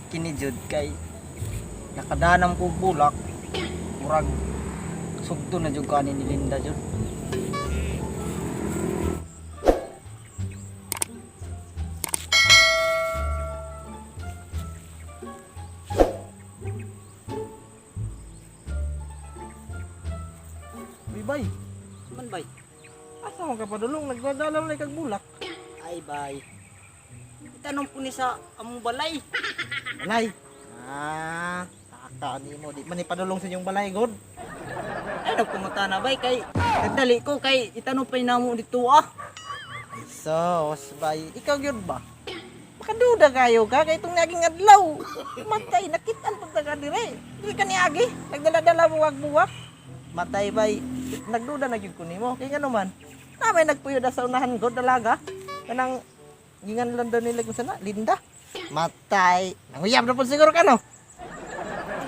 Kini jud kay nakadanam ko bulak murag sugto na jud kanin ni Linda jud. Bay, Man bay? asa man ka padulong nagdadalaw lay kag bulak? Ay bay. Itanong po ni sa among balay. Balay. Taka mo di man ipadulong sa inyong balay god. Ay nagpumunta na bay kay nagdali ko kay itanong pa namo dito ah. Ay sos bay, ikaw gyud ba? Makaduda kayo ka kay itong naging adlaw. Matay nakitan pud ka dire. Di ka niagi, nagdala-dala buwag-buwak. Matay bay, nagduda na gyud ko nimo. Kay ngano man? Namay nagpuyo da sa unahan god dalaga. Kanang gingan lang daw nila kung sana, Linda. Matay. Nanguyab na po siguro ka no?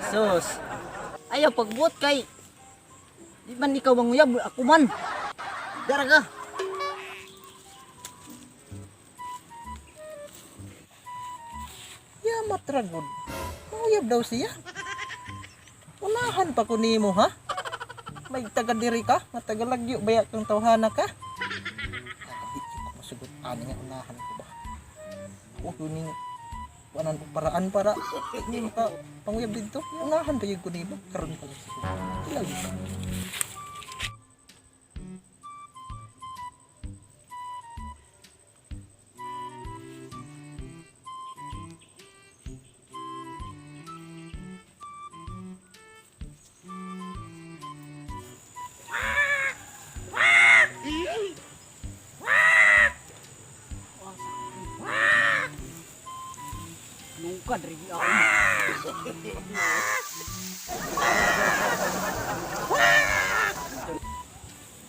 Sus. Ayaw pagbuot kay di man ikaw manguyab ako man. Dara ka. Yamat ra god. Nanguyab daw siya. Unahan pa ko nimo ha? May taga diri ka, matagalagyo baya kang tawhana ka. Di ko masugot ani nga unahan ko ba. Ako kuning wanan ko paraan para hindi maka panguyab dito. Unahan pa yun ko nimo karon pa lang siguro. Lagi ka. Luka dari ako.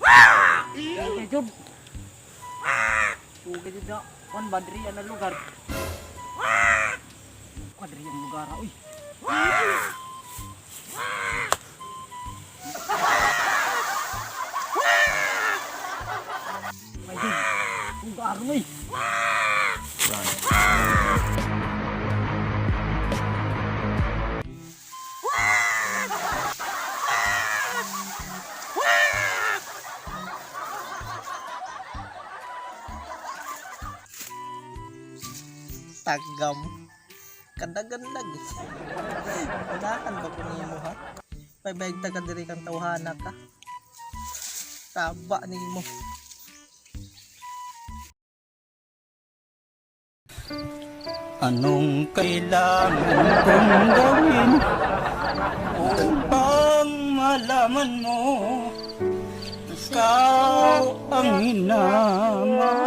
Ay jud. Suga jud na kon badri ana lugar. Kadri ang lugar uy. Ay jud. Lugar mo eh. Tagam. Kadagan lagi. Unahan ba ko nimo ha? Paybayag taga diri kang tawhana ka. Taba nimo. Anong kailangan kong gawin upang malaman mo ikaw ang hinama